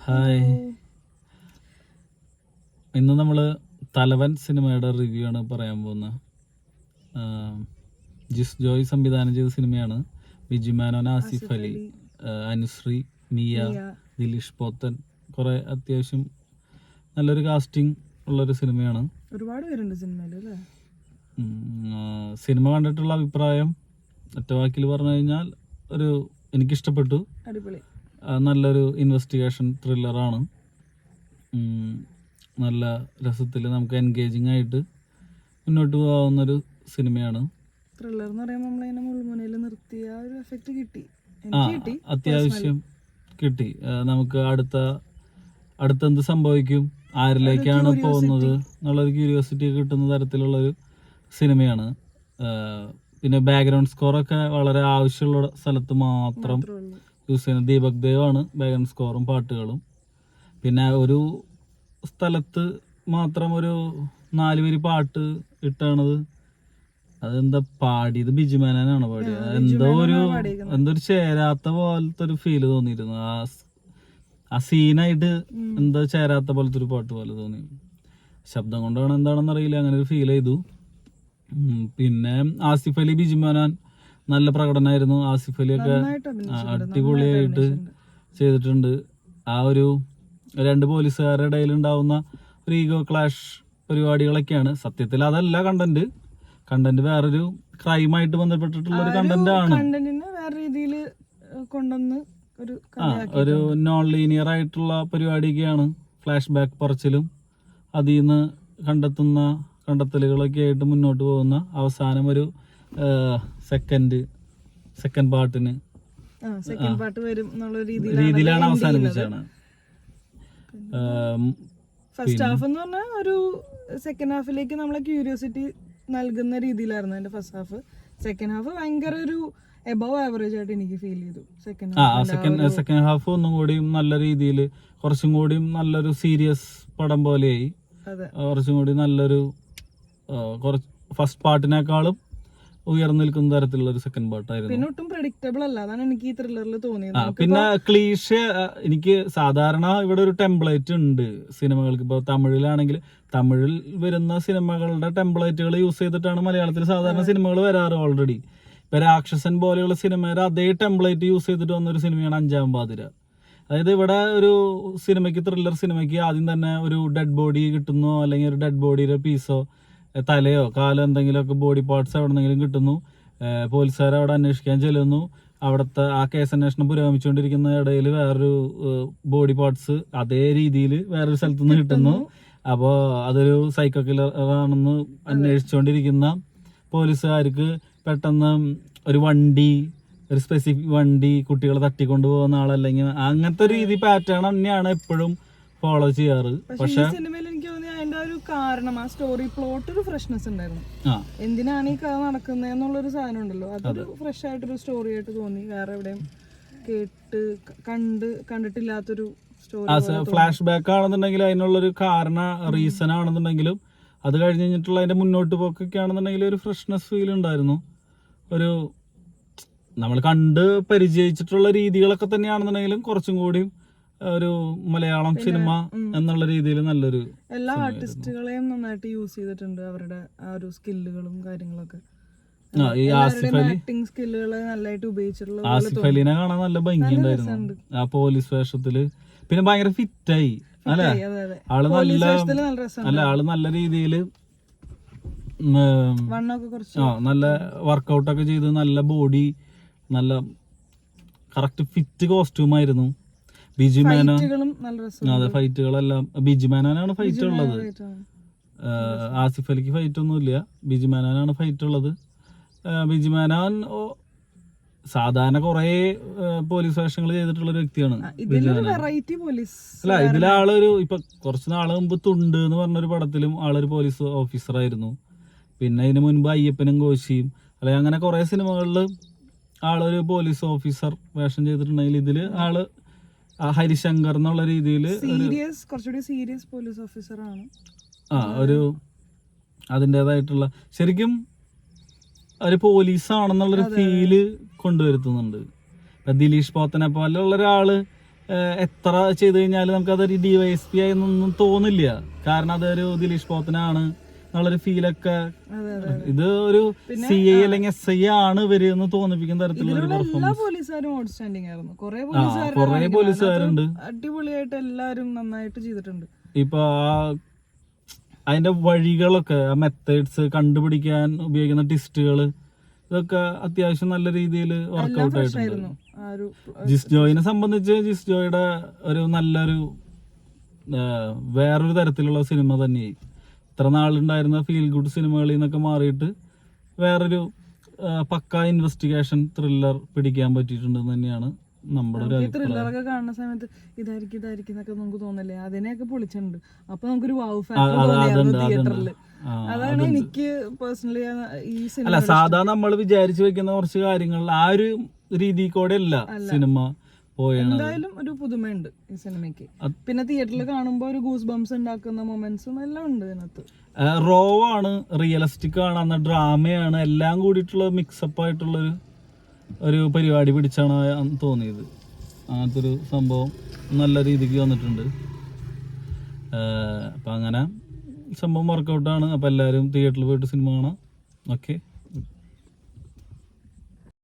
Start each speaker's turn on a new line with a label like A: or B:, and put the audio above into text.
A: Hi, ഇന്ന് നമ്മൾ തലവൻ സിനിമയുടെ റിവ്യൂ ആണ് പറയാൻ പോകുന്നത്. ജിസ് ജോയ് സംവിധാനം ചെയ്ത സിനിമയാണ്. ബിജു മേനോൻ, ആസിഫ് അലി, അനുശ്രീ, മിയ, ദിലീഷ് പോത്തൻ, കുറേ അത്യാവശ്യം നല്ലൊരു കാസ്റ്റിംഗ് ഉള്ളൊരു സിനിമയാണ്.
B: ഒരുപാട് പേരുണ്ട് സിനിമയിൽ.
A: സിനിമ കണ്ടിട്ടുള്ള അഭിപ്രായം ഒറ്റ വാക്കിൽ പറഞ്ഞു കഴിഞ്ഞാൽ എനിക്കിഷ്ടപ്പെട്ടു.
B: അടിപൊളി,
A: നല്ലൊരു ഇൻവെസ്റ്റിഗേഷൻ ത്രില്ലറാണ്. നല്ല രസത്തിൽ നമുക്ക് എൻഗേജിങ് ആയിട്ട് മുന്നോട്ട് പോകാവുന്നൊരു സിനിമയാണ്.
B: ത്രില്ലർ എന്ന് പറയുമ്പോൾ നമ്മളിങ്ങനെ മുൾമുനയിൽ നിർത്തിയ ഒരു എഫക്റ്റ് കിട്ടി.
A: അത്യാവശ്യം കിട്ടി. നമുക്ക് അടുത്ത എന്ത് സംഭവിക്കും, ആരിലേക്കാണ് പോകുന്നത് എന്നുള്ളൊരു ക്യൂരിയോസിറ്റി കിട്ടുന്ന തരത്തിലുള്ളൊരു സിനിമയാണ്. പിന്നെ ബാക്ക്ഗ്രൗണ്ട് സ്കോറൊക്കെ വളരെ ആവശ്യമുള്ള സ്ഥലത്ത് മാത്രം യൂസ് ചെയ്യുന്ന ദീപക് ദേവാണ് ബാക്ക്ഗ്രൗണ്ട് സ്കോറും പാട്ടുകളും. പിന്നെ ഒരു സ്ഥലത്ത് മാത്രം ഒരു 4 വരി പാട്ട് ഇട്ടാണത്. അതെന്താ പാടിയത്? ബിജു മേനോനാണ് പാടിയത്. എന്തോ ഒരു ചേരാത്ത പോലത്തെ ഒരു ഫീല് തോന്നിയിരുന്നു. ആ സീനായിട്ട് എന്താ ചേരാത്ത പോലത്തെ ഒരു പാട്ട് പോലെ തോന്നി. ശബ്ദം കൊണ്ടാണ് എന്താണെന്ന് അറിയില്ല, അങ്ങനെ ഒരു ഫീൽ ചെയ്തു. പിന്നെ ആസിഫ് അലി, ബിജു മേനോൻ നല്ല പ്രകടനമായിരുന്നു. ആസിഫ് അലിയൊക്കെ അടിപൊളിയായിട്ട് ചെയ്തിട്ടുണ്ട്. ആ ഒരു 2 പോലീസുകാരുടെ ഇടയിൽ ഉണ്ടാവുന്ന ഒരു ഈഗോ ക്ലാഷ് പരിപാടികളൊക്കെയാണ്. സത്യത്തിൽ അതല്ല കണ്ടന്റ് വേറൊരു ക്രൈമായിട്ട് ബന്ധപ്പെട്ടിട്ടുള്ള ഒരു കണ്ടന്റ് ആണ്. ഒരു നോൺ ലീനിയർ ആയിട്ടുള്ള പരിപാടിയൊക്കെയാണ്. ഫ്ലാഷ് ബാക്ക് പറച്ചിലും അതിൽ നിന്ന് കണ്ടെത്തലുകളൊക്കെ ആയിട്ട് മുന്നോട്ട് പോകുന്ന അവസാനം ഒരു സെക്കൻഡ് പാർട്ടിന് രീതിയിലാണ് അവസാനിപ്പിച്ചാണ്.
B: ഫസ്റ്റ് ഹാഫ് എന്ന് പറഞ്ഞാൽ ഒരു സെക്കൻഡ് ഹാഫിലേക്ക് നമ്മളെ ക്യൂരിയോസിറ്റി നൽകുന്ന രീതിയിലായിരുന്നു അതിന്റെ ഫസ്റ്റ് ഹാഫ്. സെക്കൻഡ് ഹാഫ് ഭയങ്കര ഒരു എബവ് ആവറേജ് ആയിട്ട് എനിക്ക് ഫീൽ ചെയ്തു.
A: സെക്കൻഡ് ഹാഫ് ഒന്നും കൂടി നല്ല രീതിയിൽ, കുറച്ചും കൂടി നല്ലൊരു സീരിയസ് പടം പോലെയായി. കുറച്ചും കൂടി നല്ലൊരു ഫസ്റ്റ് പാർട്ടിനേക്കാളും ഉയർന്നു നിൽക്കുന്ന തരത്തിലുള്ള ഒരു സെക്കൻഡ് പാർട്ടായിരുന്നു.
B: പിന്നെ ഒട്ടും പ്രഡിക്റ്റബിൾ അല്ല, അതാണ് എനിക്ക് ഈ ത്രില്ലറിൽ തോന്നിയത്.
A: പിന്നെ ക്ലീഷ, എനിക്ക് സാധാരണ ഇവിടെ ഒരു ടെംപ്ലേറ്റ് ഉണ്ട് സിനിമകൾക്ക്. ഇപ്പോൾ തമിഴിൽ വരുന്ന സിനിമകളുടെ ടെംപ്ലേറ്റുകൾ യൂസ് ചെയ്തിട്ടാണ് മലയാളത്തിൽ സാധാരണ സിനിമകൾ വരാറ്. ഓൾറെഡി ഇപ്പൊ രാക്ഷസൻ പോലെയുള്ള സിനിമയുടെ അതേ ടെംപ്ലേറ്റ് യൂസ് ചെയ്തിട്ട് വന്നൊരു സിനിമയാണ് അഞ്ചാം പാതിര. അതായത് ഇവിടെ ഒരു സിനിമയ്ക്ക്, ത്രില്ലർ സിനിമയ്ക്ക് ആദ്യം തന്നെ ഒരു ഡെഡ് ബോഡി കിട്ടുന്നു, അല്ലെങ്കിൽ ഒരു ഡെഡ് ബോഡിയുടെ പീസോ തലയോ കാലോ എന്തെങ്കിലുമൊക്കെ ബോഡി പാർട്സ് എവിടെ നിന്നെങ്കിലും കിട്ടുന്നു. പോലീസുകാർ അവിടെ അന്വേഷിക്കാൻ ചെല്ലുന്നു. അവിടുത്തെ ആ കേസ് അന്വേഷണം പുരോഗമിച്ചുകൊണ്ടിരിക്കുന്ന ഇടയിൽ വേറൊരു ബോഡി പാർട്സ് അതേ രീതിയിൽ വേറൊരു സ്ഥലത്തു നിന്ന് കിട്ടുന്നു. അപ്പോൾ അതൊരു സൈക്കോ കില്ലർ ആണെന്ന് അന്വേഷിച്ചുകൊണ്ടിരിക്കുന്ന പോലീസുകാർക്ക് പെട്ടെന്ന് ഒരു സ്പെസിഫിക് വണ്ടി കുട്ടികളെ തട്ടിക്കൊണ്ടു പോകുന്ന ആളല്ലെങ്കിൽ അങ്ങനത്തെ രീതി പാറ്റേൺ തന്നെയാണ് എപ്പോഴും ഫോളോ ചെയ്യാറ്. പക്ഷെ
B: അതിന്റെ ഒരു കാരണം, ആ സ്റ്റോറി പ്ലോട്ട് ഒരു ഫ്രഷ്നെസ് ഉണ്ടായിരുന്നു. എന്തിനാണ് ഈ കഥ നടക്കുന്നത് എന്നുള്ളൊരു സാധനം ഉണ്ടല്ലോ, അതൊരു ഫ്രഷ് ആയിട്ടൊരു സ്റ്റോറി ആയിട്ട് തോന്നി. വേറെ എവിടെയും കണ്ടിട്ടില്ലാത്തൊരു സ്റ്റോറി.
A: ഫ്ലാഷ് ബാക്ക് ആണെന്നുണ്ടെങ്കിൽ അതിനുള്ളൊരു റീസൺ ആണെന്നുണ്ടെങ്കിലും, അത് കഴിഞ്ഞിട്ടുള്ള അതിന്റെ മുന്നോട്ട് പോക്കൊക്കെ ആണെന്നുണ്ടെങ്കിൽ ഒരു ഫ്രഷ്നെസ് ഫീൽ ഉണ്ടായിരുന്നു. ഒരു നമ്മൾ കണ്ട് പരിചയിച്ചിട്ടുള്ള രീതികളൊക്കെ തന്നെയാണെന്നുണ്ടെങ്കിലും കുറച്ചും കൂടി ഒരു മലയാളം സിനിമ എന്നുള്ള രീതിയിൽ നല്ലൊരു,
B: എല്ലാ ആർട്ടിസ്റ്റുകളെയും നന്നായിട്ട് യൂസ് ചെയ്തിട്ടുണ്ട്. അവരുടെ ആ ഒരു സ്കില്ലുകളും കാര്യങ്ങളൊക്കെ, ആക്ടിംഗ് സ്കില്ലുകളെ നല്ലതായിട്ട് ഉപയോഗിച്ചിട്ടുള്ള.
A: ആസിഫ് അലിനെ കാണാൻ നല്ല ഭംഗിയുണ്ടായിരുന്നു ആ പോലീസ് വേഷത്തില്. പിന്നെ ഭയങ്കര ഫിറ്റായി അല്ലെ ആള് നല്ല രീതിയില് നല്ല വർക്കൗട്ടൊക്കെ ചെയ്ത് നല്ല ബോഡി, നല്ല കറക്റ്റ് ഫിറ്റ് കോസ്റ്റ്യൂമായിരുന്നു. ബിജു മേനോൻ, അതെ, ഫൈറ്റുകളെല്ലാം ബിജു മേനോനാണ് ഫൈറ്റ് ഉള്ളത്. ആസിഫ് അലിക്ക് ഫൈറ്റ് ഒന്നുമില്ല, ബിജു മേനോനാണ് ഫൈറ്റ് ഉള്ളത്. ബിജു മേനോൻ സാധാരണ കുറെ പോലീസ് വേഷങ്ങൾ ചെയ്തിട്ടുള്ള ഒരു വ്യക്തിയാണ്. ഇതിലെ ആളൊരു ഇപ്പൊ കുറച്ച് നാള് മുമ്പ് തുണ്ട് എന്ന് പറഞ്ഞൊരു പടത്തിലും ആളൊരു പോലീസ് ഓഫീസർ ആയിരുന്നു. പിന്നെ ഇതിനു മുൻപ് അയ്യപ്പനും കോശിയും അല്ലെങ്കിൽ അങ്ങനെ കുറെ സിനിമകളിൽ ആളൊരു പോലീസ് ഓഫീസർ വേഷം ചെയ്തിട്ടുണ്ടെങ്കിൽ ഇതില് ആള് ഹരിശങ്കർ എന്നുള്ള രീതിയിൽ
B: കുറച്ചുകൂടി സീരിയസ് പോലീസ് ഓഫീസർ ആണ്.
A: ഒരു അതിൻ്റെതായിട്ടുള്ള ശരിക്കും ഒരു പോലീസാണെന്നുള്ളൊരു ഫീല് കൊണ്ടുവരുത്തുന്നുണ്ട്. ദിലീഷ് പോത്തനെ പോലെയുള്ള ഒരാള് എത്ര ചെയ്ത് കഴിഞ്ഞാലും നമുക്കതൊരു DYSP ആയെന്നൊന്നും തോന്നില്ല. കാരണം അതൊരു ദിലീഷ് പോത്തനാണ് എന്നുള്ളൊരു ഫീലൊക്കെ. ഇത് ഒരു CI അല്ലെങ്കിൽ SI ആണ് ഇവര് എന്ന് തോന്നിപ്പിക്കുന്ന തരത്തിലുള്ള ഒരു
B: എല്ലാ
A: പെർഫോമൻസ്.
B: പോലീസുകാരും ഔട്ട്സ്റ്റാൻഡിങ് ആയിരുന്നു. കുറെ
A: പോലീസുകാരുണ്ട്,
B: അടിപൊളിയായിട്ട് എല്ലാരും നന്നായിട്ട് ചെയ്തിട്ടുണ്ട്.
A: ഇപ്പൊ അതിന്റെ വഴികളൊക്കെ, ആ മെത്തേഡ്സ് കണ്ടുപിടിക്കാൻ ഉപയോഗിക്കുന്ന ടിസ്റ്റുകൾ, ഇതൊക്കെ അത്യാവശ്യം നല്ല രീതിയിൽ വർക്ക്ഔട്ട് ആയിട്ടുണ്ട്. ജിസ് ജോയിനെ സംബന്ധിച്ച് ജിസ് ജോയുടെ ഒരു നല്ലൊരു വേറൊരു തരത്തിലുള്ള സിനിമ തന്നെയായി. ഇത്ര നാളുണ്ടായിരുന്ന ഫീൽ ഗുഡ് സിനിമകളിൽ നിന്നൊക്കെ മാറിയിട്ട് വേറൊരു പക്ക ഇൻവെസ്റ്റിഗേഷൻ ത്രില്ലർ പിടിക്കാൻ പറ്റിയിട്ടുണ്ടെന്ന് തന്നെയാണ് നമ്മുടെ ഒരു അഭിപ്രായം.
B: ത്രില്ലറൊക്കെ കാണുന്ന സമയത്ത് ഇതായിരിക്കും എന്നൊക്കെ നമുക്ക് തോന്നല്ലേ, അതിനെയൊക്കെ പൊളിച്ചിട്ടുണ്ട്. അപ്പൊ നമുക്കൊരു വാവ് ഫാക്ടർ തിയേറ്ററിൽ. അതാണ് എനിക്ക് പേഴ്സണലി ഈ സിനിമ.
A: അല്ല, സാധാ നമ്മൾ വിചാരിച്ചു വെക്കുന്ന കുറച്ച് കാര്യങ്ങൾ ആ ഒരു രീതി കൂടെ അല്ല സിനിമ പോയാണ്.
B: എന്തായാലും ഒരു പുതുമയുണ്ട് ഈ സിനിമയ്ക്ക്. പിന്നെ തിയേറ്ററിൽ കാണുമ്പോൾ ഒരു ഗൂസ് ബംസ് ഉണ്ടാക്കുന്ന മൊമെന്റ്സും എല്ലാം ഉണ്ട് ഇതിനകത്ത്.
A: റോ ആണ്, റിയലിസ്റ്റിക് ആണ്, അന്ന് ഡ്രാമയാണ്, എല്ലാം കൂടിയിട്ടുള്ള മിക്സപ്പ് ആയിട്ടുള്ളൊരു ഒരു പരിപാടി പിടിച്ചാണ് തോന്നിയത്. അങ്ങനത്തെ ഒരു സംഭവം നല്ല രീതിക്ക് വന്നിട്ടുണ്ട്. അപ്പം അങ്ങനെ സംഭവം വർക്കൗട്ടാണ്. അപ്പം എല്ലാവരും തിയേറ്ററിൽ പോയിട്ട് സിനിമ കാണാം. ഓക്കെ.